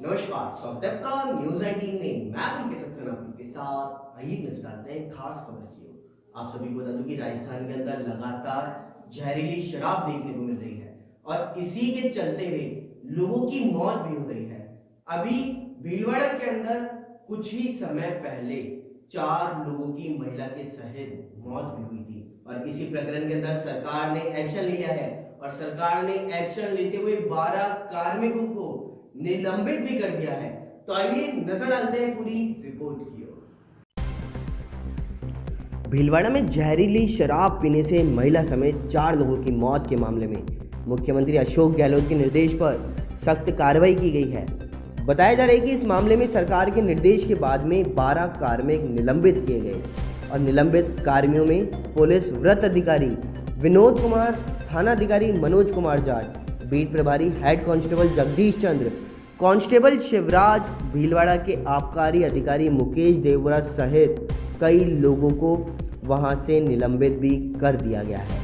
नमस्कार, स्वागत है आपका न्यूज 18 में। मैं उनके सक्सेना आपके साथ आइए नजर डालते हैं खास खबर की ओर। आप सभी को बता दूं कि राजस्थान के अंदर लगातार जहरीली शराब देखने को मिल रही है और इसी के चलते हुए लोगों की मौत भी हो रही है। अभी भीलवाड़ा के अंदर कुछ ही समय पहले 4 लोगों की महिला के सहित मौत भी हुई थी और इसी प्रकरण के अंदर सरकार ने एक्शन लिया है और सरकार ने एक्शन लेते हुए 12 कार्मिकों को निलंबित भी कर दिया है। तो आइए नजर डालते हैं पूरी रिपोर्ट की ओर। भीलवाड़ा में जहरीली शराब पीने से महिला समेत 4 लोगों की मौत के मामले में मुख्यमंत्री अशोक गहलोत के निर्देश पर सख्त कार्रवाई की गई है। बताया जा रहा है कि इस मामले में सरकार के निर्देश के बाद में 12 कार्मिक निलंबित किए गए और निलंबित कार्मियों में पुलिस वृत्त अधिकारी विनोद कुमार, थाना अधिकारी मनोज कुमार जाट, बीट प्रभारी हेड कांस्टेबल जगदीश चंद्र, कांस्टेबल शिवराज, भीलवाड़ा के आबकारी अधिकारी मुकेश देवरा सहित कई लोगों को वहां से निलंबित भी कर दिया गया है।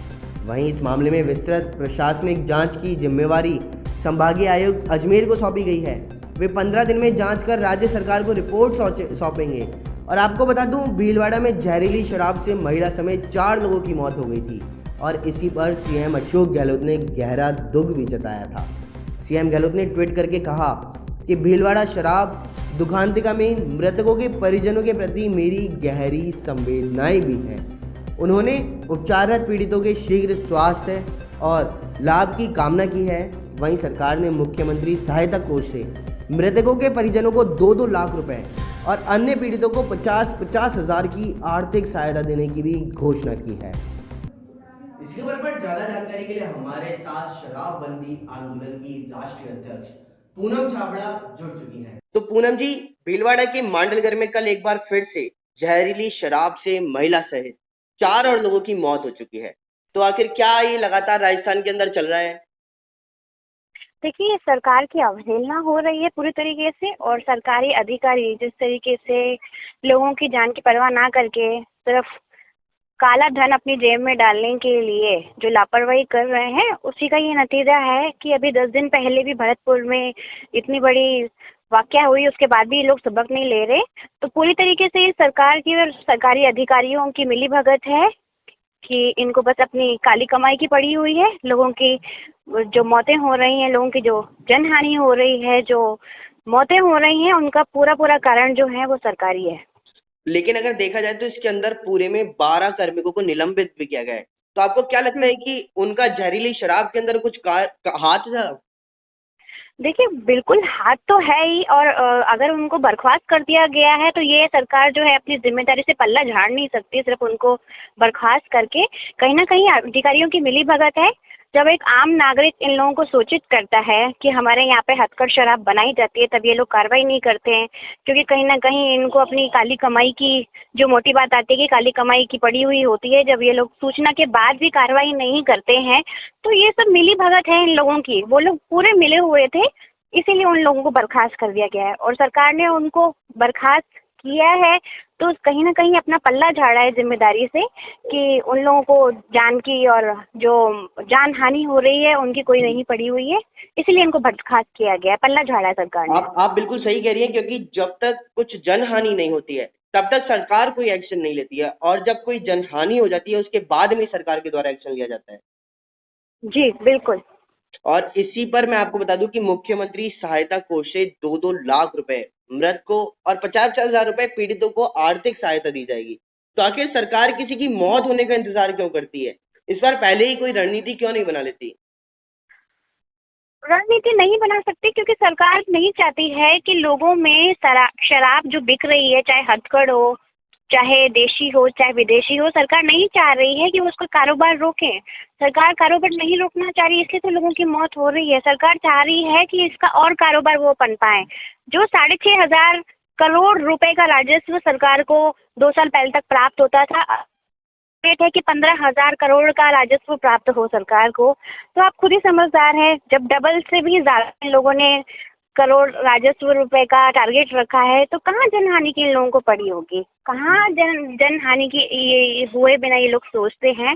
वहीं इस मामले में विस्तृत प्रशासनिक जांच की जिम्मेवारी संभागीय आयुक्त अजमेर को सौंपी गई है। वे 15 दिन में जांच कर राज्य सरकार को रिपोर्ट सौंपेंगे। और आपको बता दूं, भीलवाड़ा में जहरीली शराब से महिला समेत 4 लोगों की मौत हो गई थी और इसी पर सीएम अशोक गहलोत ने गहरा दुख भी जताया था। सीएम गहलोत ने ट्वीट करके कहा कि भीलवाड़ा शराब दुखांतिका में मृतकों के परिजनों के प्रति मेरी गहरी संवेदनाएं भी हैं। उन्होंने उपचाररत पीड़ितों के शीघ्र स्वास्थ्य और लाभ की कामना की है। वहीं सरकार ने मुख्यमंत्री सहायता कोष से मृतकों के परिजनों को 2-2 लाख रुपए और अन्य पीड़ितों को 50-50 हजार की आर्थिक सहायता देने की भी घोषणा की है। इस खबर पर ज्यादा जानकारी के लिए हमारे साथ शराबबंदी आंदोलन की राष्ट्रीय अध्यक्ष पूनम छाबड़ा जुड़ चुकी हैं। तो पूनम जी, भीलवाड़ा के मांडलगर में कल एक बार फिर से जहरीली शराब से महिला सहित 4 और लोगों की मौत हो चुकी है। तो आखिर क्या ये लगातार राजस्थान के अंदर चल रहा है? देखिए, सरकार की अवहेलना हो रही है पूरी तरीके से, और सरकारी अधिकारी जिस तरीके से लोगों की जान की परवाह ना करके सिर्फ काला धन अपनी जेब में डालने के लिए जो लापरवाही कर रहे हैं, उसी का ये नतीजा है कि अभी 10 दिन पहले भी भरतपुर में इतनी बड़ी वाकया हुई, उसके बाद भी ये लोग सबक नहीं ले रहे। तो पूरी तरीके से ये सरकार की और सरकारी अधिकारियों की मिलीभगत है कि इनको बस अपनी काली कमाई की पड़ी हुई है। लोगों की जो मौतें हो रही हैं, लोगों की जो जनहानि हो रही है, जो मौतें हो रही हैं, उनका पूरा पूरा कारण जो है वो सरकारी है। लेकिन अगर देखा जाए तो इसके अंदर पूरे में 12 कार्मिकों को निलंबित भी किया गया है। तो आपको क्या लगता है कि उनका जहरीली शराब के अंदर कुछ हाथ था? देखिए, बिल्कुल हाथ तो है ही, और अगर उनको बर्खास्त कर दिया गया है तो ये सरकार जो है अपनी जिम्मेदारी से पल्ला झाड़ नहीं सकती सिर्फ उनको बर्खास्त करके। कहीं ना कहीं अधिकारियों की मिलीभगत है। जब एक आम नागरिक इन लोगों को सूचित करता है कि हमारे यहाँ पे हथकढ़ शराब बनाई जाती है, तब ये लोग कार्रवाई नहीं करते हैं, क्योंकि कहीं ना कहीं इनको अपनी काली कमाई की जो मोटी बात आती है कि काली कमाई की पड़ी हुई होती है। जब ये लोग सूचना के बाद भी कार्रवाई नहीं करते हैं, तो ये सब मिलीभगत है इन लोगों की। वो लोग पूरे मिले हुए थे, इसीलिए उन लोगों को बर्खास्त कर दिया गया है और सरकार ने उनको बर्खास्त किया है। तो कहीं ना कहीं अपना पल्ला झाड़ा है जिम्मेदारी से कि उन लोगों को जान की और जो जान हानि हो रही है उनकी कोई नहीं पड़ी हुई है, इसीलिए इनको बर्खास्त किया गया है, पल्ला झाड़ा है सरकार ने। आप बिल्कुल सही कह रही हैं, क्योंकि जब तक कुछ जनहानि नहीं होती है तब तक सरकार कोई एक्शन नहीं लेती है, और जब कोई जनहानि हो जाती है उसके बाद में सरकार के द्वारा एक्शन लिया जाता है। जी बिल्कुल। और इसी पर मैं आपको बता दूं कि मुख्यमंत्री सहायता कोष से 2-2 लाख रुपए मृतकों और 50-50 हजार रुपए पीड़ितों को आर्थिक सहायता दी जाएगी। तो आखिर सरकार किसी की मौत होने का इंतजार क्यों करती है? इस बार पहले ही कोई रणनीति क्यों नहीं बना लेती? रणनीति नहीं बना सकती क्योंकि सरकार नहीं चाहती है कि लोगों में शराब जो बिक रही है, चाहे हथकढ़ हो, चाहे देशी हो, चाहे विदेशी हो, सरकार नहीं चाह रही है कि उसका कारोबार रोकें। सरकार कारोबार नहीं रोकना चाह रही, इसलिए तो लोगों की मौत हो रही है। सरकार चाह रही है कि इसका और कारोबार वो पनपाए। जो 6,500 करोड़ रुपए का राजस्व सरकार को 2 साल पहले तक प्राप्त होता था, रेट है कि 15,000 करोड़ का राजस्व प्राप्त हो सरकार को। तो आप खुद ही समझदार हैं, जब डबल से भी ज्यादा लोगों ने करोड़ राजस्व रुपए का टारगेट रखा है, तो कहाँ जनहानि की इन लोगों को पड़ी होगी? कहाँ जनहानि की ये हुए बिना ये लोग सोचते हैं।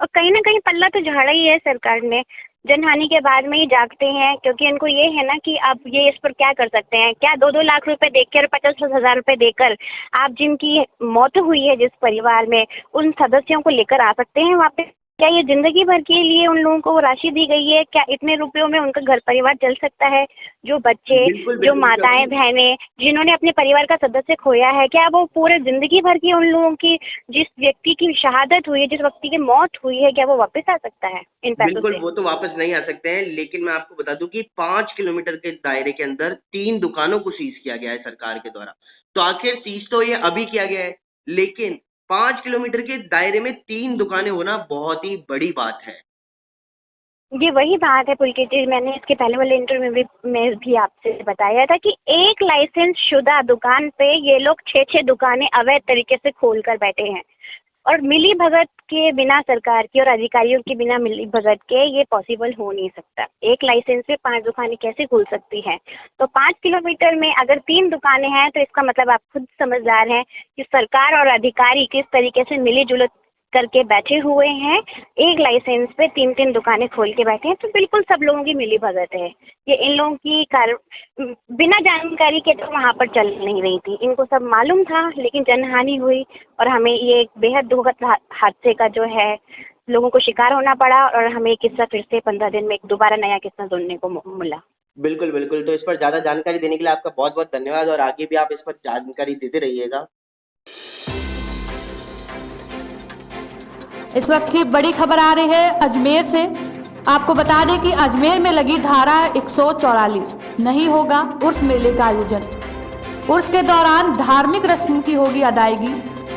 और कहीं ना कहीं पल्ला तो झाड़ा ही है सरकार ने। जनहानि के बाद में ही जागते हैं, क्योंकि उनको ये है ना कि आप ये इस पर क्या कर सकते हैं, क्या 2-2 लाख रुपए देकर 50-50 हजार रुपए देकर आप जिनकी मौत हुई है जिस परिवार में, उन सदस्यों को लेकर आ सकते हैं वापस? क्या ये जिंदगी भर के लिए उन लोगों को वो राशि दी गई है? क्या इतने रुपयों में उनका घर परिवार चल सकता है? जो बच्चे, बिल्कुल जो बिल्कुल माताएं क्योंकि बहनें जिन्होंने अपने परिवार का सदस्य खोया है, क्या वो पूरे जिंदगी भर की उन लोगों की, जिस व्यक्ति की शहादत हुई है, जिस व्यक्ति की मौत हुई है, क्या वो वापस आ सकता है इन पैसों बिल्कुल से? वो तो वापस नहीं आ सकते हैं, लेकिन मैं आपको बता दूं कि 5 किलोमीटर के दायरे के अंदर 3 दुकानों को सीज किया गया है सरकार के द्वारा। तो आखिर सीज तो ये अभी किया गया है, लेकिन 5 किलोमीटर के दायरे में 3 दुकानें होना बहुत ही बड़ी बात है। ये वही बात है पुलकित जी, मैंने इसके पहले वाले इंटरव्यू में भी आपसे बताया था कि एक लाइसेंस शुदा दुकान पे ये लोग 6-6 दुकानें अवैध तरीके से खोल कर बैठे हैं, और मिली भगत के बिना, सरकार की और अधिकारियों के बिना मिली भगत के ये पॉसिबल हो नहीं सकता। एक लाइसेंस पे 5 दुकानें कैसे खुल सकती हैं? तो 5 किलोमीटर में अगर 3 दुकानें हैं तो इसका मतलब आप खुद समझदार हैं कि सरकार और अधिकारी किस तरीके से मिली जुलत करके बैठे हुए हैं। एक लाइसेंस पे 3-3 दुकानें खोल के बैठे हैं, तो बिल्कुल सब लोगों की मिली भगत है। ये इन लोगों की बिना जानकारी के तो वहाँ पर चल नहीं रही थी, इनको सब मालूम था, लेकिन जनहानि हुई और हमें ये एक बेहद दुखद हादसे का जो है लोगों को शिकार होना पड़ा, और हमें ये किस्सा फिर से 15 दिन में एक दोबारा नया किस्सा सुनने को मिला। बिल्कुल बिल्कुल, तो इस पर ज़्यादा जानकारी देने के लिए आपका बहुत बहुत धन्यवाद, और आगे भी आप इस पर जानकारी देते रहिएगा। इस वक्त की बड़ी खबर आ रही है अजमेर से। आपको बता दें कि अजमेर में लगी धारा 144, नहीं होगा उर्स मेले का आयोजन। उर्स के दौरान धार्मिक रस्म की होगी अदायगी।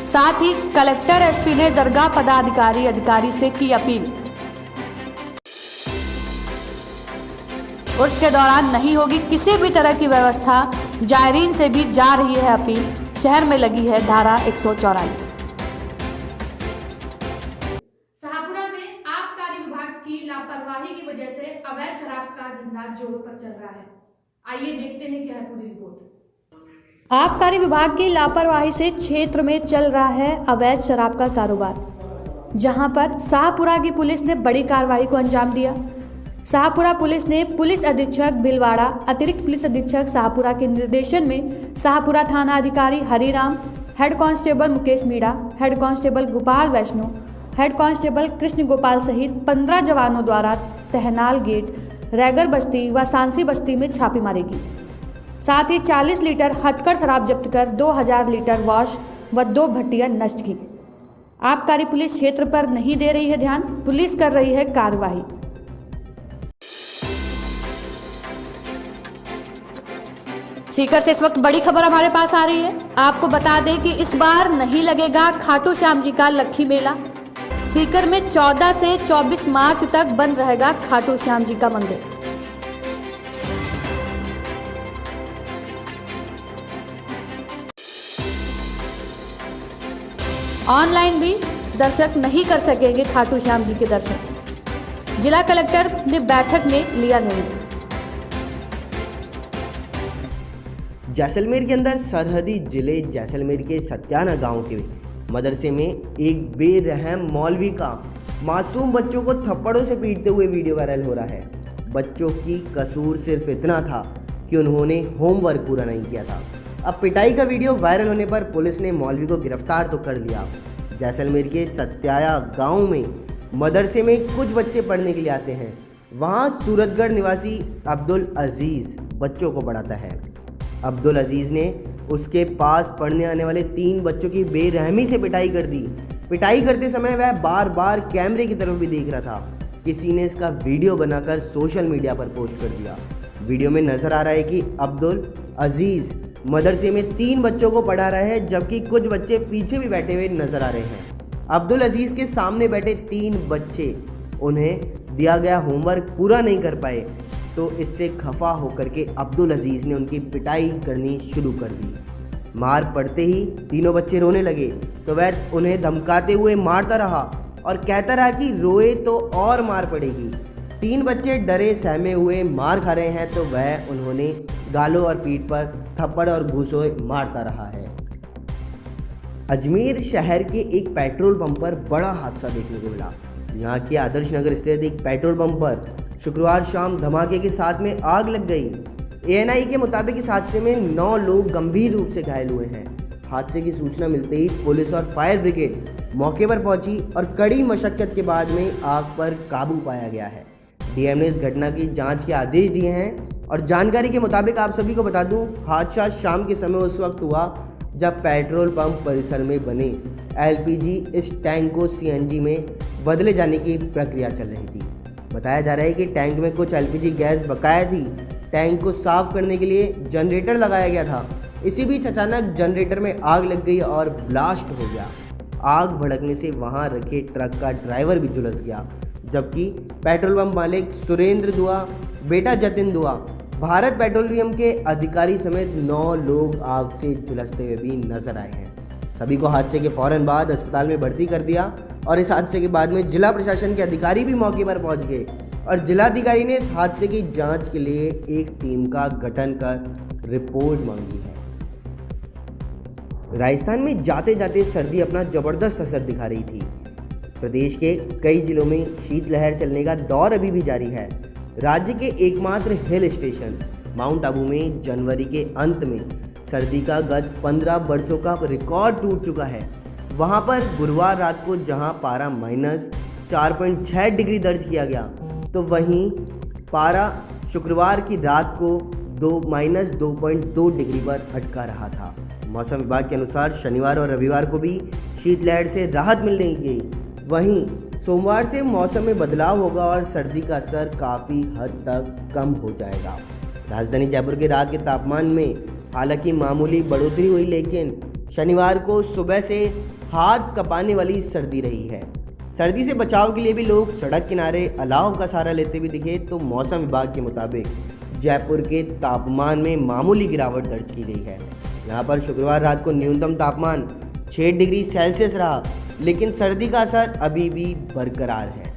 साथ ही कलेक्टर एसपी ने दरगाह अधिकारी से की अपील। उर्स के दौरान नहीं होगी किसी भी तरह की व्यवस्था, जायरीन से भी जा रही है अपील। शहर में लगी है धारा 144। की लापरवाही की वजह से अवैध शराब का धंधा जोरों पर चल रहा है। आइए देखते हैं क्या है पूरी रिपोर्ट। आबकारी विभाग की लापरवाही से क्षेत्र में चल रहा है अवैध शराब का कारोबार, जहां पर शाहपुरा की पुलिस ने बड़ी कार्रवाई को अंजाम दिया। शाहपुरा पुलिस ने पुलिस अधीक्षक भिलवाड़ा, अतिरिक्त पुलिस अधीक्षक शाहपुरा के निर्देशन में शाहपुरा थाना अधिकारी Hariram, head constable Mukesh Meena, head constable Gopal Vaishno, head constable Krishna Gopal सहित 15 जवानों द्वारा तहनाल गेट, रैगर बस्ती व सांसी बस्ती में छापेमारी की। साथ ही 40 लीटर हथकड़ शराब जब्त कर 2000 लीटर वॉश व 2 भट्टियां नष्ट की। आबकारी पुलिस क्षेत्र पर नहीं दे रही है ध्यान, पुलिस कर रही है कार्रवाई। सीकर से इस वक्त बड़ी खबर हमारे पास आ रही है। आपको बता दें कि इस बार नहीं लगेगा खाटू श्याम जी का लक्खी मेला। सीकर में 14 से 24 मार्च तक बंद रहेगा खाटू श्याम जी का मंदिर। ऑनलाइन भी दर्शक नहीं कर सकेंगे खाटू श्याम जी के दर्शन। जिला कलेक्टर ने बैठक में लिया निर्णय। जैसलमेर के अंदर सरहदी जिले जैसलमेर के सत्याना गांव के मदरसे में एक बेरहम मौलवी का मासूम बच्चों को थप्पड़ों से पीटते हुए वीडियो वायरल हो रहा है। बच्चों की कसूर सिर्फ इतना था कि उन्होंने होमवर्क पूरा नहीं किया था। अब पिटाई का वीडियो वायरल होने पर पुलिस ने मौलवी को गिरफ्तार तो कर लिया। जैसलमेर के सत्याया गांव में मदरसे में कुछ बच्चे पढ़ने के लिए आते हैं। वहां सूरतगढ़ निवासी अब्दुल अजीज़ बच्चों को पढ़ाता है। अब्दुल अजीज़ ने उसके पास पढ़ने आने वाले 3 बच्चों की बेरहमी से पिटाई कर दी। पिटाई करते समय वह बार बार कैमरे की तरफ भी देख रहा था। किसी ने इसका वीडियो बनाकर सोशल मीडिया पर पोस्ट कर दिया। वीडियो में नजर आ रहा है कि अब्दुल अजीज़ मदरसे में 3 बच्चों को पढ़ा रहे हैं, जबकि कुछ बच्चे पीछे भी बैठे हुए नजर आ रहे हैं। अब्दुल अजीज़ के सामने बैठे 3 बच्चे उन्हें दिया गया होमवर्क पूरा नहीं कर पाए, तो इससे खफा होकर के अब्दुल अजीज़ ने उनकी पिटाई करनी शुरू कर दी। मार पड़ते ही तीनों बच्चे रोने लगे, तो वह उन्हें धमकाते हुए मारता रहा और कहता रहा कि रोए तो और मार पड़ेगी। 3 बच्चे डरे सहमे हुए मार खा रहे हैं, तो वह उन्होंने गालों और पीठ पर थप्पड़ और घूंसे मारता रहा है। अजमेर शहर के एक पेट्रोल पंप पर बड़ा हादसा देखने को मिला। यहाँ के आदर्श नगर स्थित एक पेट्रोल पंप पर शुक्रवार शाम धमाके के साथ में आग लग गई। एएनआई के मुताबिक इस हादसे में 9 लोग गंभीर रूप से घायल हुए हैं। हादसे की सूचना मिलते ही पुलिस और फायर ब्रिगेड मौके पर पहुंची और कड़ी मशक्कत के बाद में आग पर काबू पाया गया है। डीएम ने इस घटना की जांच के आदेश दिए हैं और जानकारी के मुताबिक आप सभी को बता दूं, हादसा शाम के समय उस वक्त हुआ जब पेट्रोल पंप परिसर में बने एलपीजी इस टैंक को सीएनजी में बदले जाने की प्रक्रिया चल रही थी। बताया जा रहा है कि टैंक में कुछ एलपीजी गैस बकाया थी। टैंक को साफ करने के लिए जनरेटर लगाया गया था। इसी बीच अचानक जनरेटर में आग लग गई और ब्लास्ट हो गया। आग भड़कने से वहां रखे ट्रक का ड्राइवर भी झुलस गया, जबकि पेट्रोल पंप मालिक सुरेंद्र दुआ, बेटा जतिन दुआ, भारत पेट्रोलियम के अधिकारी समेत 9 लोग आग से झुलसते हुए भी नजर आए हैं। सभी को हादसे के फौरन बाद अस्पताल में भर्ती कर दिया और इस हादसे के बाद में जिला प्रशासन के अधिकारी भी मौके पर पहुंच गए और जिलाधिकारी ने इस हादसे की जांच के लिए एक टीम का गठन कर रिपोर्ट मांगी है। राजस्थान में जाते जाते सर्दी अपना जबरदस्त असर दिखा रही थी। प्रदेश के कई जिलों में शीतलहर चलने का दौर अभी भी जारी है। राज्य के एकमात्र हिल स्टेशन माउंट आबू में जनवरी के अंत में सर्दी का गत 15 वर्षों का रिकॉर्ड टूट चुका है। वहां पर गुरुवार रात को जहां पारा -4.6 डिग्री दर्ज किया गया, तो वहीं पारा शुक्रवार की रात को -2.2 डिग्री पर अटका रहा था। मौसम विभाग के अनुसार शनिवार और रविवार को भी शीतलहर से राहत मिलने गई। वहीं सोमवार से मौसम में बदलाव होगा और सर्दी का असर काफ़ी हद तक कम हो जाएगा। राजधानी जयपुर के रात के तापमान में हालांकि मामूली बढ़ोतरी हुई, लेकिन शनिवार को सुबह से हाथ कँपाने वाली सर्दी रही है। सर्दी से बचाव के लिए भी लोग सड़क किनारे अलाव का सहारा लेते हुए दिखे, तो मौसम विभाग के मुताबिक जयपुर के तापमान में मामूली गिरावट दर्ज की गई है। यहाँ पर शुक्रवार रात को न्यूनतम तापमान 6 डिग्री सेल्सियस रहा, लेकिन सर्दी का असर अभी भी बरकरार है।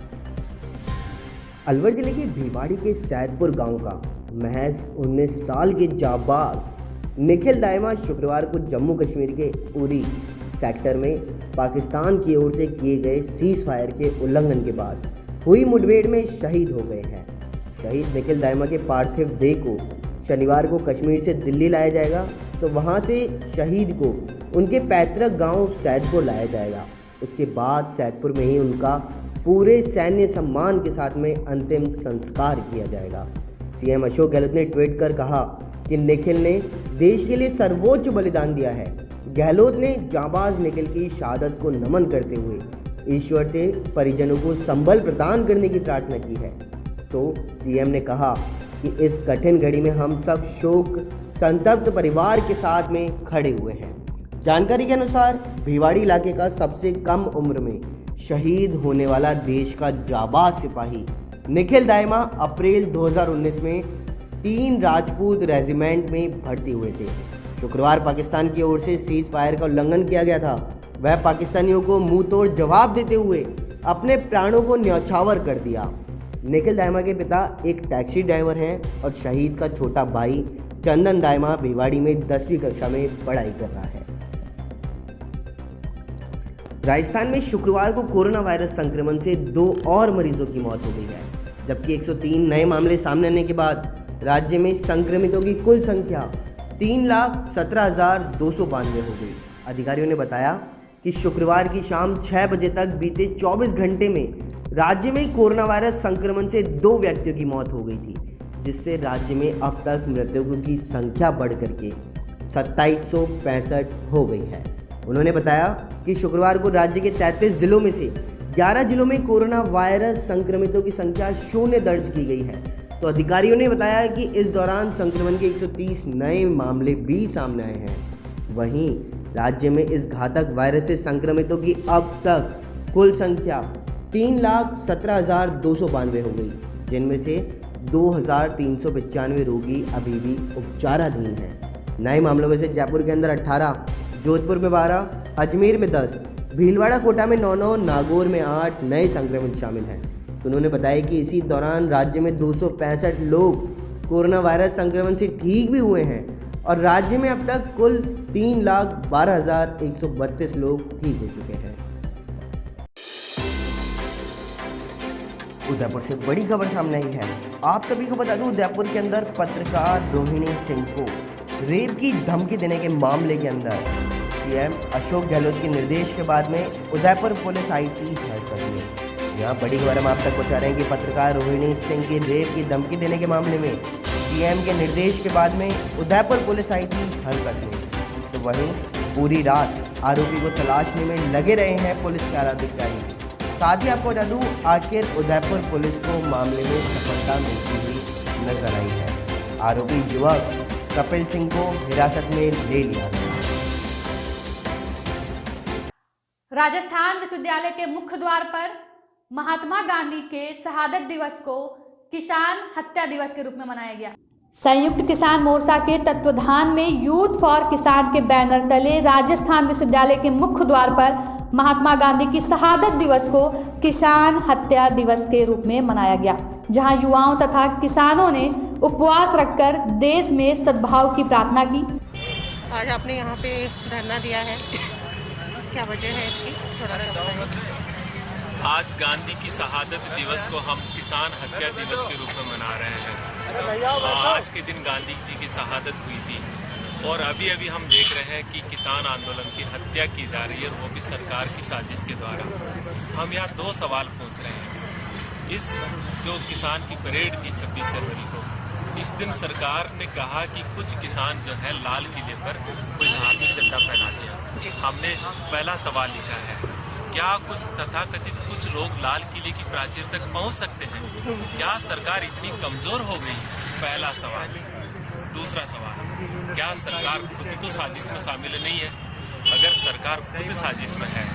अलवर जिले के भिवाड़ी के सैदपुर गांव का महज 19 साल के जाबाज निखिल दाइमा शुक्रवार को जम्मू कश्मीर के उरी सेक्टर में पाकिस्तान की ओर से किए गए सीज फायर के उल्लंघन के बाद हुई मुठभेड़ में शहीद हो गए हैं। शहीद निखिल दाइमा के पार्थिव देह को शनिवार को कश्मीर से दिल्ली लाया जाएगा, तो वहां से शहीद को उनके पैतृक गांव सैदपुर लाया जाएगा। उसके बाद सैदपुर में ही उनका पूरे सैन्य सम्मान के साथ में अंतिम संस्कार किया जाएगा। सीएम अशोक गहलोत ने ट्वीट कर कहा कि निखिल ने देश के लिए सर्वोच्च बलिदान दिया है। गहलोत ने जाबाज निखिल की शहादत को नमन करते हुए ईश्वर से परिजनों को संबल प्रदान करने की प्रार्थना की है। तो सीएम ने कहा कि इस कठिन घड़ी में हम सब शोक संतप्त परिवार के साथ में खड़े हुए हैं। जानकारी के अनुसार भिवाड़ी इलाके का सबसे कम उम्र में शहीद होने वाला देश का जाबाज सिपाही निखिल दाइमा अप्रैल 2019 में 3 राजपूत रेजिमेंट में भर्ती हुए थे। शुक्रवार पाकिस्तान की ओर से सीज फायर का उल्लंघन किया गया था। वह पाकिस्तानियों को मुंह तोड़ जवाब देते हुए अपने प्राणों को न्यौछावर कर दिया। निखिल दाइमा के पिता एक टैक्सी ड्राइवर हैं और शहीद का छोटा भाई चंदन दाइमा भिवाड़ी में 10वीं कक्षा में पढ़ाई कर रहा है। राजस्थान में शुक्रवार को कोरोना वायरस संक्रमण से 2 और मरीजों की मौत हो गई है, जबकि 103 नए मामले सामने आने के बाद राज्य में संक्रमितों की कुल संख्या 3,17,292 हो गई। अधिकारियों ने बताया कि शुक्रवार की शाम 6 बजे तक बीते 24 घंटे में राज्य में कोरोना वायरस संक्रमण से 2 व्यक्तियों की मौत हो गई थी, जिससे राज्य में अब तक मृतकों की संख्या बढ़कर के 2765 हो गई है। उन्होंने बताया कि शुक्रवार को राज्य के 33 जिलों में से 11 जिलों में कोरोना वायरस संक्रमितों की संख्या 0 दर्ज की गई है। तो अधिकारियों ने बताया कि इस दौरान संक्रमण के 130 नए मामले भी सामने आए हैं। वहीं राज्य में इस घातक वायरस से संक्रमितों की अब तक कुल संख्या 3,17,292 हो गई, जिनमें से 2,395 रोगी अभी भी उपचाराधीन हैं। नए मामलों में से जयपुर के अंदर 18, जोधपुर में 12, अजमेर में 10, भीलवाड़ा कोटा में 9, नागौर में 8 नए संक्रमित शामिल हैं। तो उन्होंने बताया कि इसी दौरान राज्य में 265 लोग कोरोना वायरस संक्रमण से ठीक भी हुए हैं और राज्य में अब तक कुल 3,12,132 लोग ठीक हो चुके हैं। उदयपुर से बड़ी खबर सामने आई है। आप सभी को बता दूं, उदयपुर के अंदर पत्रकार रोहिणी सिंह को रेप की धमकी देने के मामले के अंदर सीएम अशोक गहलोत के निर्देश के बाद में उदयपुर पुलिस आई थी हरकत में। यहाँ बड़ी खबर हम आप तक पहुँचा रहे हैं कि पत्रकार रोहिणी सिंह की रेप की धमकी देने के मामले में सीएम के निर्देश के बाद में उदयपुर पुलिस आई थी हरकत में। तो वहीं पूरी रात आरोपी को तलाशने में लगे रहे हैं पुलिस के आला अधिकारी। साथ ही आपको बता दूं, आखिर उदयपुर पुलिस को मामले में सफलता मिलती हुई नजर आई है। आरोपी युवक कपिल सिंह को हिरासत में ले लिया गया। राजस्थान विश्वविद्यालय के मुख्य द्वार पर महात्मा गांधी के शहादत दिवस को किसान हत्या दिवस के रूप में मनाया गया। संयुक्त किसान मोर्चा के तत्वाधान में यूथ फॉर किसान के बैनर तले राजस्थान विश्वविद्यालय के मुख्य द्वार पर महात्मा गांधी की शहादत दिवस को किसान हत्या दिवस के रूप में मनाया गया, जहां युवाओं तथा किसानों ने उपवास रखकर देश में सद्भाव की प्रार्थना की। आज आपने यहाँ पे धरना दिया है, क्या वजह है इसकी? थोड़ा सा आज गांधी की शहादत दिवस को हम किसान हत्या दिवस के रूप में मना रहे हैं। आज के दिन गांधी जी की शहादत हुई थी और अभी अभी हम देख रहे हैं कि किसान आंदोलन की हत्या की जा रही है, और वो भी सरकार की साजिश के द्वारा। हम यहाँ दो सवाल पूछ रहे हैं। इस जो किसान की परेड थी 26 जनवरी को, इस दिन सरकार ने कहा कि कुछ किसान जो है लाल किले पर कोई धार्मिक झंडा फहरा दिया। हमने पहला सवाल लिखा है, क्या कुछ तथाकथित कुछ लोग लाल किले की प्राचीर तक पहुंच सकते हैं? क्या सरकार इतनी कमजोर हो गई? पहला सवाल। दूसरा सवाल, क्या सरकार खुद तो साजिश में शामिल नहीं है? अगर सरकार खुद साजिश में है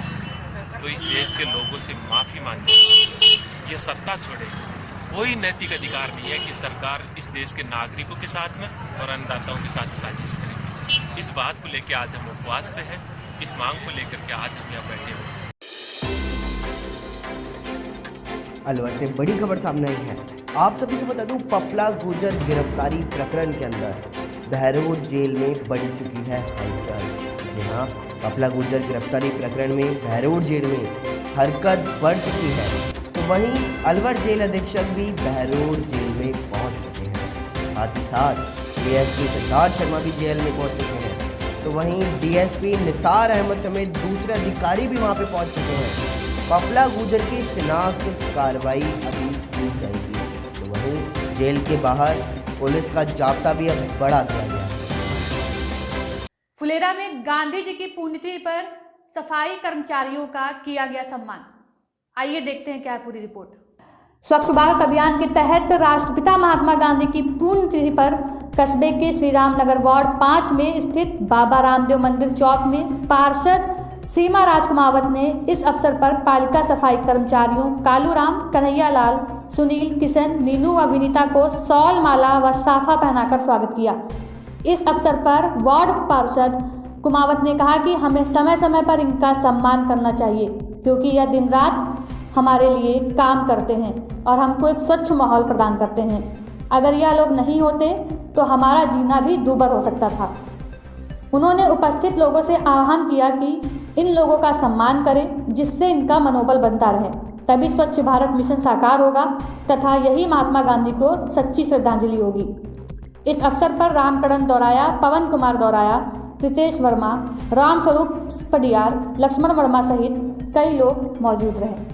तो इस देश के लोगों से माफ़ी मांगे, ये सत्ता छोड़े। कोई नैतिक अधिकार नहीं है कि सरकार इस देश के नागरिकों के साथ में और अन्नदाताओं के साथ साजिश करे। इस बात को लेकर आज हम उपवास पे हैं, इस मांग को लेकर के आज हम यहाँ बैठे हुए। अलवर से बड़ी खबर सामने आई है। आप सभी को बता दूं, पपला गुर्जर गिरफ्तारी प्रकरण के अंदर बहरोड जेल में बढ़ चुकी है हलचल। जी हाँ, पपला गुर्जर गिरफ्तारी प्रकरण में बहरोड जेल में हरकत बढ़ चुकी है। तो वहीं अलवर जेल अधीक्षक भी बहरोड जेल में पहुंच चुके हैं। साथ ही साथ डीएसपी सिद्धार्थ शर्मा भी जेल में पहुंच चुके हैं। तो वहीं डीएसपी निसार अहमद समेत दूसरे अधिकारी भी वहां पे पहुंच चुके हैं। पपला गुर्जर की शिनाख्त कार्रवाई अभी की जाएगी। तो वहीं जेल के बाहर पुलिस का जाब्ता भी अब बढ़ा दिया गया है। फुलेरा में गांधी जी की पुण्यतिथि पर सफाई कर्मचारियों का किया गया सम्मान। आइए देखते हैं क्या है पूरी रिपोर्ट। स्वच्छ भारत अभियान के तहत राष्ट्रपिता महात्मा गांधी की पुण्यतिथि पर कस्बे के श्री राम नगर वार्ड 5 में स्थित बाबा रामदेव मंदिर चौक में पार्षद सीमा राजकुमावत ने इस अवसर पर पालिका सफाई कर्मचारियों कालूराम, कन्हैयालाल, सुनील, किशन, मीनू व विनीता को शॉल, माला व साफा पहनाकर स्वागत किया। इस अवसर पर वार्ड पार्षद कुमावत ने कहा कि हमें समय समय पर इनका सम्मान करना चाहिए, क्योंकि यह दिन रात हमारे लिए काम करते हैं और हमको एक स्वच्छ माहौल प्रदान करते हैं। अगर यह लोग नहीं होते तो हमारा जीना भी दूभर हो सकता था। उन्होंने उपस्थित लोगों से आह्वान किया कि इन लोगों का सम्मान करें, जिससे इनका मनोबल बनता रहे, तभी स्वच्छ भारत मिशन साकार होगा तथा यही महात्मा गांधी को सच्ची श्रद्धांजलि होगी। इस अवसर पर रामकरण दौराया, पवन कुमार दौराया, रितेश वर्मा, राम स्वरूप पडियार, लक्ष्मण वर्मा सहित कई लोग मौजूद रहे।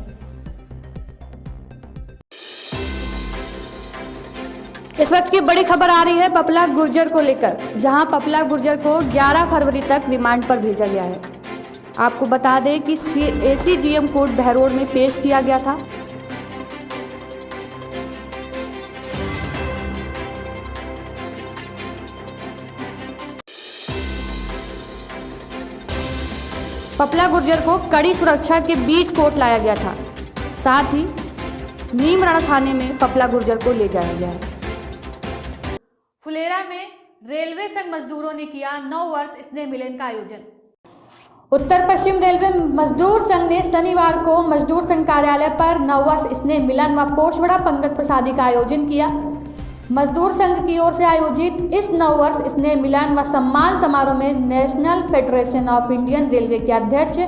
इस वक्त की बड़ी खबर आ रही है पपला गुर्जर को लेकर, जहां पपला गुर्जर को 11 फरवरी तक रिमांड पर भेजा गया है। आपको बता दें कि एसीजीएम कोर्ट बहरोड में पेश किया गया था। पपला गुर्जर को कड़ी सुरक्षा के बीच कोर्ट लाया गया था। साथ ही नीमराणा थाने में पपला गुर्जर को ले जाया गया है। फुलेरा में रेलवे संघ मजदूरों ने किया 9 वर्ष स्नेह मिलन का आयोजन। उत्तर पश्चिम रेलवे मजदूर संघ ने शनिवार को मजदूर संघ कार्यालय पर 9 वर्ष स्नेह मिलन व पोषवड़ा पंगत प्रसादी का आयोजन किया। मजदूर संघ की ओर से आयोजित इस 9 वर्ष स्नेह मिलन व सम्मान समारोह में national federation of Indian railway के अध्यक्ष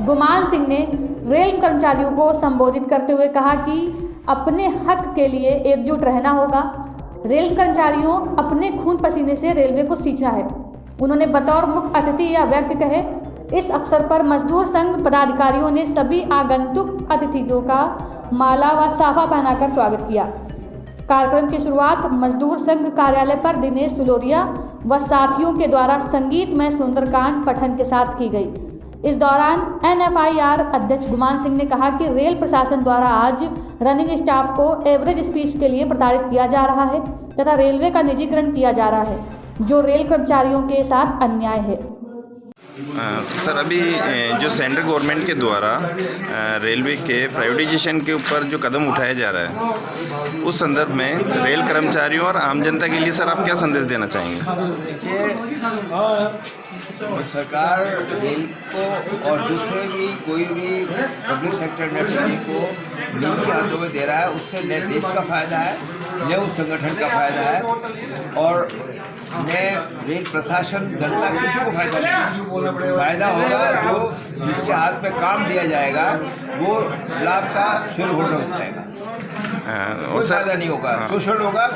गुमान सिंह ने रेल कर्मचारियों को संबोधित करते हुए कहा कि अपने हक के लिए एकजुट रहना होगा। रेल कर्मचारियों अपने खून पसीने से रेलवे को सींचना है। उन्होंने बतौर मुख्य अतिथि यह व्यक्त कहे। इस अवसर पर मजदूर संघ पदाधिकारियों ने सभी आगंतुक अतिथियों का माला व साफा पहनाकर स्वागत किया। कार्यक्रम की शुरुआत मजदूर संघ कार्यालय पर दिनेश सुलोरिया व साथियों के द्वारा संगीतमय सुंदरकांड पठन के साथ की गई। इस दौरान NFIR अध्यक्ष गुमान सिंह ने कहा कि रेल प्रशासन द्वारा आज रनिंग स्टाफ को एवरेज स्पीच के लिए प्रताड़ित किया जा रहा है तथा रेलवे का निजीकरण किया जा रहा है, जो रेल कर्मचारियों के साथ अन्याय है। सर, अभी जो सेंट्रल गवर्नमेंट के द्वारा रेलवे के प्राइवेटाइजेशन के ऊपर जो कदम उठाया जा रहा है, उस संदर्भ में रेल कर्मचारियों और आम जनता के लिए सर आप क्या संदेश देना चाहेंगे? देखिए, सरकार रेल को और दूसरे भी कोई भी पब्लिक सेक्टर इंडस्ट्री को निजी हाथों में दे रहा है, उससे न देश का फायदा है, न उस संगठन का फायदा है और न रेल प्रशासन जनता किसी को फायदा नहीं। फायदा होगा जो जिसके हाथ में काम दिया जाएगा वो लाभ का शेयर होल्डर हो जाएगा। कोई फायदा नहीं होगा। शोषण होगा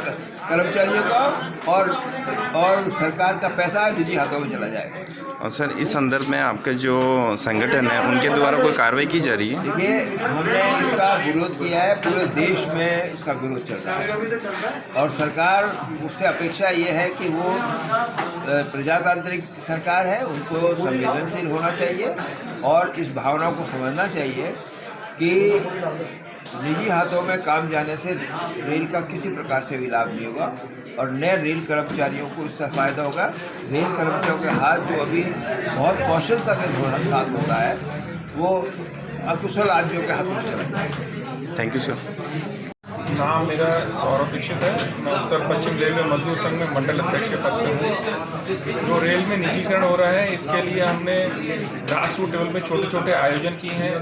कर्मचारियों का और सरकार का पैसा निजी हाथों में चला जाएगा। और सर, इस संदर्भ में आपके जो संगठन है उनके द्वारा कोई कार्रवाई की जा रही है? देखिए, हमने इसका विरोध किया है, पूरे देश में इसका विरोध चल रहा है और सरकार उससे अपेक्षा ये है कि वो प्रजातांत्रिक सरकार है, उनको संवेदनशील होना चाहिए और इस भावना को समझना चाहिए कि निजी हाथों में काम जाने से रेल का किसी प्रकार से भी लाभ नहीं होगा और नए रेल कर्मचारियों को इससे फायदा होगा। रेल कर्मचारियों के हाथ जो अभी बहुत कौशलता के साथ होता है वो अकुशल आदमियों के हाथ में चला जाएगा। Thank you sir. नाम मेरा सौरभ दीक्षित है। मैं उत्तर पश्चिम रेलवे मजदूर संघ में मंडल अध्यक्ष के पद पर हूँ। जो रेल में निजीकरण हो रहा है, इसके लिए हमने ग्रास रूट लेवल पे छोटे छोटे आयोजन किए हैं,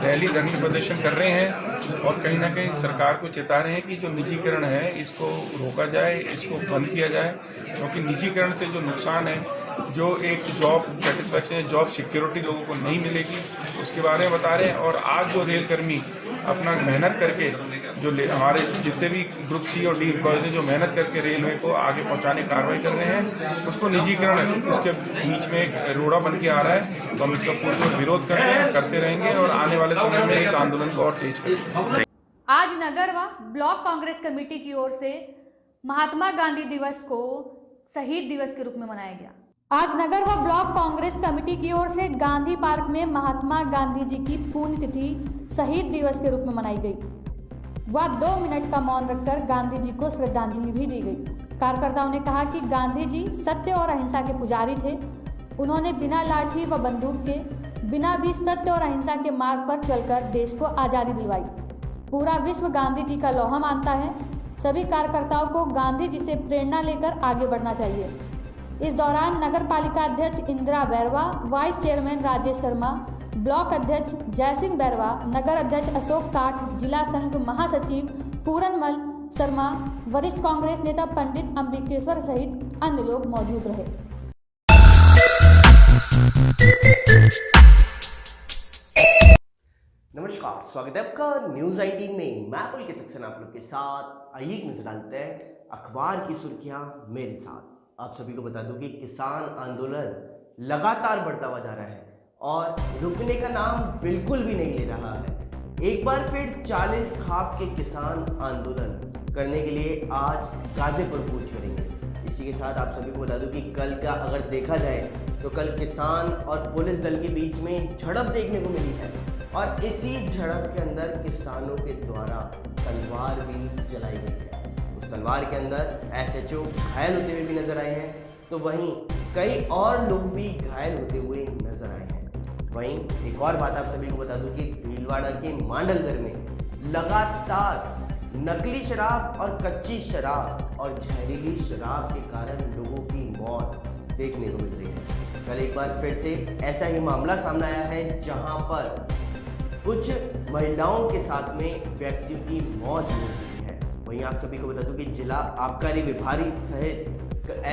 रैली धरने प्रदर्शन कर रहे हैं और कहीं ना कहीं सरकार को चेता रहे हैं कि जो निजीकरण है इसको रोका जाए, इसको बंद किया जाए, क्योंकि निजीकरण से जो नुकसान है, जो एक जॉब सेटिस्फैक्शन, जॉब सिक्योरिटी लोगों को नहीं मिलेगी, उसके बारे में बता रहे हैं। और आज जो रेल कर्मी अपना मेहनत करके जो हमारे जितने भी ग्रुप सी और डी एम्प्लॉयज़ हैं जो मेहनत करके रेलवे को आगे पहुंचाने की कार्रवाई कर रहे हैं, उसको निजीकरण उसके बीच में एक रोड़ा बन के आ रहा है। तो हम इसका पूरा विरोध कर रहे हैं, करते रहेंगे और आने वाले समय में इस आंदोलन को और तेज करेंगे। आज नगर व ब्लॉक कांग्रेस कमेटी की ओर से महात्मा गांधी दिवस को शहीद दिवस के रूप में मनाया गया। आज नगर व ब्लॉक कांग्रेस कमेटी की ओर से गांधी पार्क में महात्मा गांधी जी की पुण्यतिथि शहीद दिवस के रूप में मनाई गई। वह 2 मिनट का मौन रखकर गांधी जी को श्रद्धांजलि भी दी गई। कार्यकर्ताओं ने कहा कि गांधी जी सत्य और अहिंसा के पुजारी थे। उन्होंने बिना लाठी व बंदूक के, बिना भी सत्य और अहिंसा के मार्ग पर चलकर देश को आज़ादी दिलवाई। पूरा विश्व गांधी जी का लोहा मानता है। सभी कार्यकर्ताओं को गांधी जी से प्रेरणा लेकर आगे बढ़ना चाहिए। इस दौरान नगर पालिका अध्यक्ष Indira Bairwa, vice chairman Rajesh Sharma, block अध्यक्ष जयसिंह बैरवा, नगर अध्यक्ष अशोक काठ, जिला संघ महासचिव पूरनमल शर्मा, वरिष्ठ कांग्रेस नेता पंडित अंबिकेश्वर सहित अन्य लोग मौजूद रहे। नमस्कार, स्वागत है आपका न्यूज 18 में। मैं पुलकित सक्सेना आप लोग के साथ। आइए एक नजर डालते हैं अखबार की सुर्खियां मेरे साथ। आप सभी को बता दूं कि किसान आंदोलन लगातार बढ़ता हुआ जा रहा है और रुकने का नाम बिल्कुल भी नहीं ले रहा है। एक बार फिर 40 खाप के किसान आंदोलन करने के लिए आज गाजीपुर कूच करेंगे। इसी के साथ आप सभी को बता दूं कि कल का अगर देखा जाए तो कल किसान और पुलिस दल के बीच में झड़प देखने को मिली है और इसी झड़प के अंदर किसानों के द्वारा तलवार भी जलाई गई है। उस तलवार के अंदर SHO घायल होते हुए भी नजर आए हैं, तो वहीं कई और लोग भी घायल होते हुए नजर आए हैं। वहीं एक और बात आप सभी को बता दूं कि भीलवाड़ा के मांडलगढ़ में लगातार नकली शराब और कच्ची शराब और जहरीली शराब के कारण लोगों की मौत देखने को मिल रही है। कल एक बार फिर से ऐसा ही मामला सामने आया है जहां पर कुछ महिलाओं के साथ में व्यक्तियों की मौत हो चुकी है। वहीं आप सभी को बता दूं कि जिला आबकारी विभारी सहित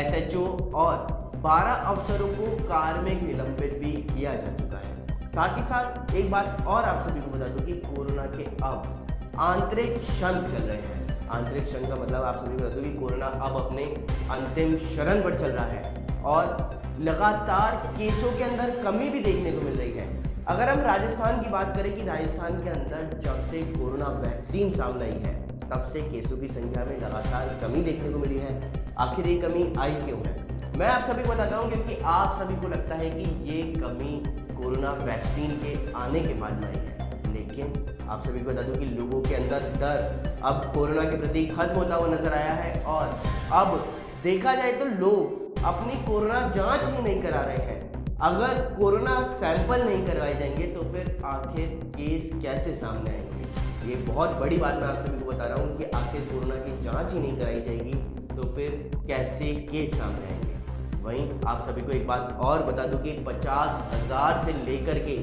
SHO और 12 अफसरों को कार्मिक निलंबित भी किया जा चुका है। साथ ही साथ एक बात और आप सभी को बता दूं कि कोरोना के अब आंतरिक क्षण चल रहे हैं। आंतरिक क्षण का मतलब आप सभी को बता दूं कि कोरोना अब अपने अंतिम चरण पर चल रहा है और लगातार केसों के अंदर कमी भी देखने को मिल रही है। अगर हम राजस्थान की बात करें कि राजस्थान के अंदर जब से कोरोना वैक्सीन सामने आई है तब से केसों की संख्या में लगातार कमी देखने को मिली है। आखिर ये कमी आई क्यों है, मैं आप सभी को बताता हूँ, क्योंकि आप सभी को लगता है कि ये कमी कोरोना वैक्सीन के आने के बाद में आई है, लेकिन आप सभी को बता दूं कि लोगों के अंदर डर अब कोरोना के प्रति खत्म होता हुआ नजर आया है और अब देखा जाए तो लोग अपनी कोरोना जांच ही नहीं करा रहे हैं। अगर कोरोना सैंपल नहीं करवाए जाएंगे तो फिर आखिर केस कैसे सामने आएंगे। ये बहुत बड़ी बात मैं आप सभी को बता रहा हूँ कि आखिर कोरोना की जांच ही नहीं कराई जाएगी तो फिर कैसे केस सामने आएंगे। वहीं आप सभी को एक बात और बता दूं कि 50,000 से लेकर के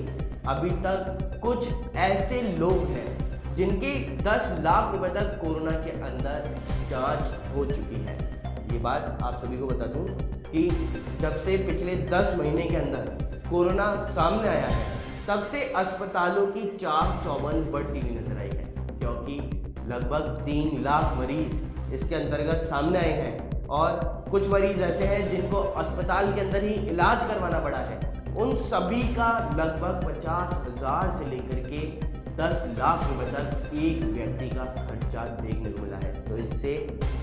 अभी तक कुछ ऐसे लोग हैं जिनके 10 लाख रुपए तक कोरोना के अंदर जांच हो चुकी है। ये बात आप सभी को बता दूं कि जब से पिछले 10 महीने के अंदर कोरोना सामने आया है तब से अस्पतालों की चाक चौबंद बढ़ती हुई नजर आई है, क्योंकि लगभग 3 लाख मरीज इसके अंतर्गत सामने आए हैं और कुछ मरीज ऐसे हैं जिनको अस्पताल के अंदर ही इलाज करवाना पड़ा है। उन सभी का लगभग 50,000 से लेकर के 10 लाख रुपए तक एक व्यक्ति का खर्चा देखने को मिला है। तो इससे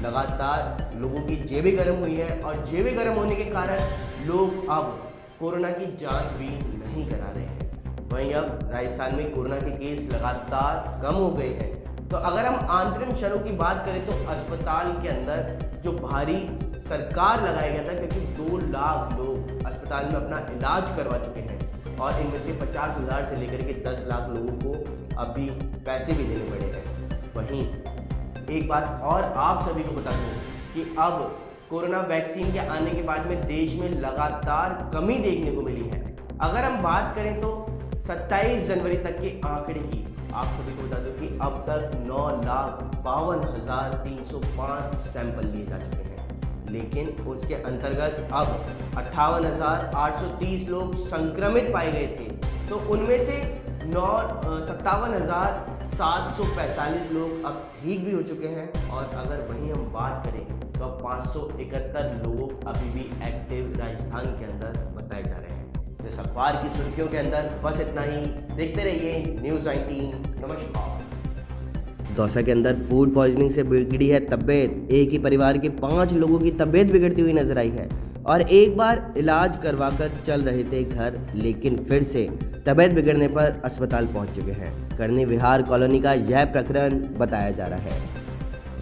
लगातार लोगों की जेबें गर्म हुई हैं और जेबें गर्म होने के कारण लोग अब कोरोना की जांच भी नहीं करा रहे हैं। वहीं अब राजस्थान में कोरोना के केस लगातार कम हो गए हैं। तो अगर हम आंतरिक क्षणों की बात करें तो अस्पताल के अंदर जो भारी सरकार लगाया गया था, क्योंकि 2 लाख लोग अस्पताल में अपना इलाज करवा चुके हैं और इनमें से 50,000 से लेकर के 10 लाख लोगों को अभी पैसे भी देने पड़े हैं। वहीं एक बात और आप सभी को बता दूं कि अब कोरोना वैक्सीन के आने के बाद में देश में लगातार कमी देखने को मिली है। अगर हम बात करें तो 27 जनवरी तक के आंकड़े की आप सभी को बता दूं कि अब तक 9,52,305 सैंपल लिए जा चुके हैं, लेकिन उसके अंतर्गत अब 58,830 लोग संक्रमित पाए गए थे। तो उनमें से 57,745 लोग अब ठीक भी हो चुके हैं और अगर वहीं हम बात करें तो 571 लोग अभी भी एक्टिव राजस्थान के अंदर बताए जा रहे हैं। तो इस अखबार की सुर्खियों के अंदर बस इतना ही। देखते रहिए न्यूज़ 19। नमस्कार। दौसा के अंदर फूड पॉइजनिंग से बिगड़ी है तबीयत। एक ही परिवार के 5 लोगों की तबीयत बिगड़ती हुई नजर आई है और एक बार इलाज करवाकर चल रहे थे घर, लेकिन फिर से तबीयत बिगड़ने पर अस्पताल पहुंच चुके हैं। कर्णी विहार कॉलोनी का यह प्रकरण बताया जा रहा है।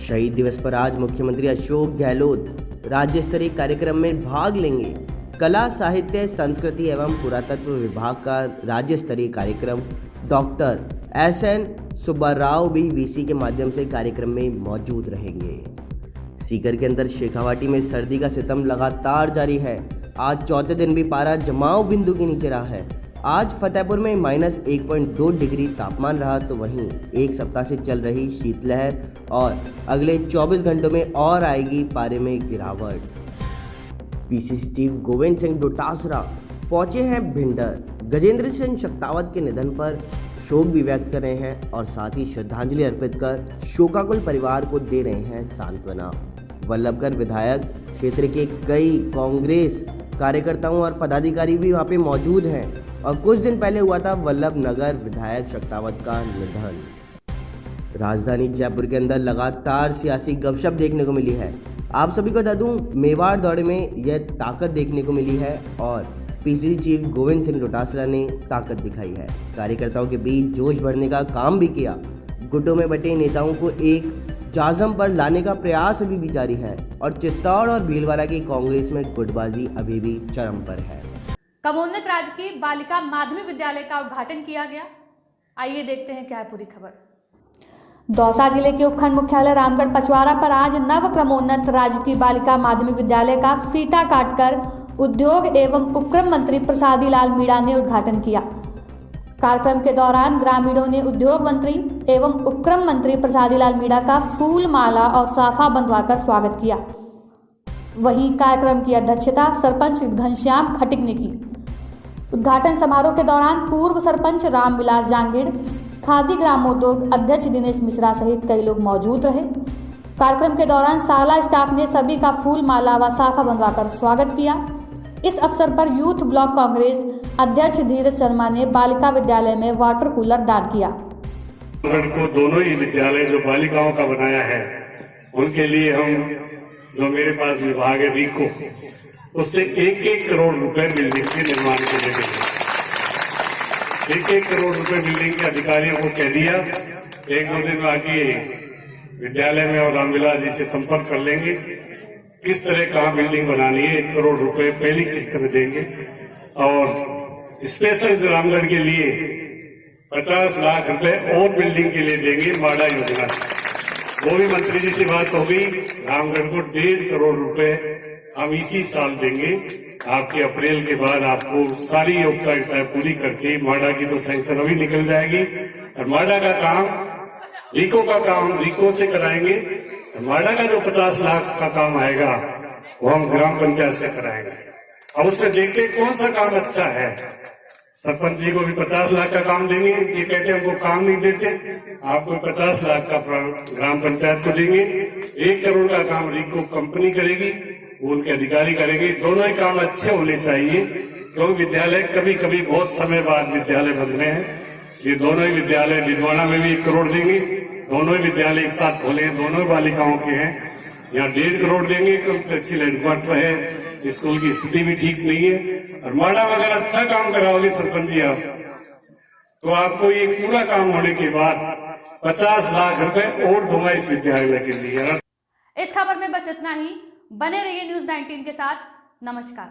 शहीद दिवस पर आज मुख्यमंत्री अशोक गहलोत राज्य स्तरीय कार्यक्रम में भाग लेंगे। कला, साहित्य, संस्कृति एवं पुरातत्व विभाग का राज्य स्तरीय कार्यक्रम डॉक्टर SN सुब्बाराव भी VC के माध्यम से कार्यक्रम में मौजूद रहेंगे। सीकर के अंदर शेखावाटी में सर्दी का सितम लगातार जारी है। आज चौथे दिन भी पारा जमाव बिंदु के नीचे रहा है। आज फतेहपुर में -1.2 डिग्री तापमान रहा, तो वहीं एक सप्ताह से चल रही शीतलहर और अगले 24 घंटों में और आएगी पारे में गिरावट। PCC चीफ गोविंद सिंह डोटासरा पहुंचे हैं भिंडर। गजेंद्र सिंह शेखावत के निधन पर शोक भी व्यक्त कर रहे हैं और साथ ही श्रद्धांजलि अर्पित कर शोकाकुल परिवार को दे रहे हैं सांत्वना। वल्लभगढ़ विधायक क्षेत्र के कई कांग्रेस कार्यकर्ताओं और पदाधिकारी भी वहां पे मौजूद हैं और कुछ दिन पहले हुआ था वल्लभनगर विधायक शेखावत का निधन। राजधानी जयपुर के अंदर लगातार सियासी गपशप देखने को मिली है। आप सभी को बता दूं, मेवाड़ दौरे में यह ताकत देखने को मिली है और PCC चीफ गोविंद सिंह डोटासरा ने ताकत दिखाई है। कार्यकर्ताओं के बीच जोश भरने का काम भी किया। गुटों में बटे नेताओं को एक जाजम पर लाने का प्रयास अभी भी जारी है और चित्तौड़ और भीलवाड़ा की कांग्रेस में गुटबाजी अभी भी चरम पर है। कमोन्नत राजकीय बालिका माध्यमिक विद्यालय का उद्घाटन किया गया। आइए देखते हैं क्या है पूरी खबर। दौसा जिले के उपखंड मुख्यालय रामगढ़ पचवाड़ा पर आज नव क्रमोन्नत राजकीय बालिका माध्यमिक विद्यालय का फीता काटकर उद्योग एवं उपक्रम मंत्री प्रसादी लाल मीणा ने उद्घाटन किया। कार्यक्रम के दौरान ग्रामीणों ने उद्योग मंत्री एवं उपक्रम मंत्री प्रसादी लाल मीणा का फूल माला और साफा बंधवाकर स्वागत किया। वहीं कार्यक्रम की अध्यक्षता सरपंच घनश्याम खटिक ने की। उद्घाटन समारोह के दौरान पूर्व सरपंच रामविलास जांगीड़, खादी ग्रामोद्योग अध्यक्ष दिनेश मिश्रा सहित कई लोग मौजूद रहे। कार्यक्रम के दौरान शाला स्टाफ ने सभी का फूल माला व साफा बंधवाकर स्वागत किया। इस अवसर पर यूथ ब्लॉक कांग्रेस अध्यक्ष धीरज शर्मा ने बालिका विद्यालय में वाटर कूलर दान किया। को दोनों ही विद्यालय जो बालिकाओं का बनाया है उनके लिए हम जो मेरे पास विभाग है रीको उससे 1-1 करोड़ रुपए बिल्डिंग के निर्माण के लिए देंगे। 1-1 करोड़ रुपए बिल्डिंग के अधिकारियों को कह दिया। 1-2 दिन में आके विद्यालय में और रामविलास जी से संपर्क कर लेंगे किस तरह कहाँ बिल्डिंग बनानी है। 1 करोड़ रुपए पहली किस्त में देंगे और स्पेशल रामगढ़ के लिए 50 लाख रुपए और बिल्डिंग के लिए देंगे माडा योजना से। वो भी मंत्री जी से बात हो गई। रामगढ़ को 1.5 करोड़ रुपए हम इसी साल देंगे। आपके अप्रैल के बाद आपको सारी औपचारिकताएं पूरी करके माडा की तो सैंक्शन अभी निकल जाएगी और माडा का काम रीको का काम रीको से कराएंगे। माडा का जो 50 लाख का काम आएगा वो हम ग्राम पंचायत से कराएंगे। अब उसमें देखते कौन सा काम अच्छा है। सरपंच जी को भी 50 लाख का काम देंगे। ये कहते हैं हमको काम नहीं देते। आपको 50 लाख का ग्राम पंचायत को देंगे। 1 करोड़ का काम रीको कंपनी करेगी, वो उनके अधिकारी करेंगे। दोनों ही काम अच्छे होने चाहिए क्योंकि विद्यालय कभी कभी बहुत समय बाद विद्यालय बन रहे हैं। इसलिए दोनों ही विद्यालय डिडवाना में भी 1 करोड़ देंगे। दोनों ही विद्यालय एक साथ खोले, दोनों बालिकाओं के हैं। यहाँ 1.5 करोड़ देंगे क्योंकि अच्छी हेडक्वार्टर है, स्कूल की स्थिति भी ठीक नहीं है। और माडा में अगर अच्छा काम कराओगे सरपंच जी आप तो आपको ये पूरा काम होने के बाद 50 लाख रुपए और दूंगा इस विद्यालय के लिए। इस खबर में बस इतना ही। बने रहिए न्यूज़ 19 के साथ। नमस्कार।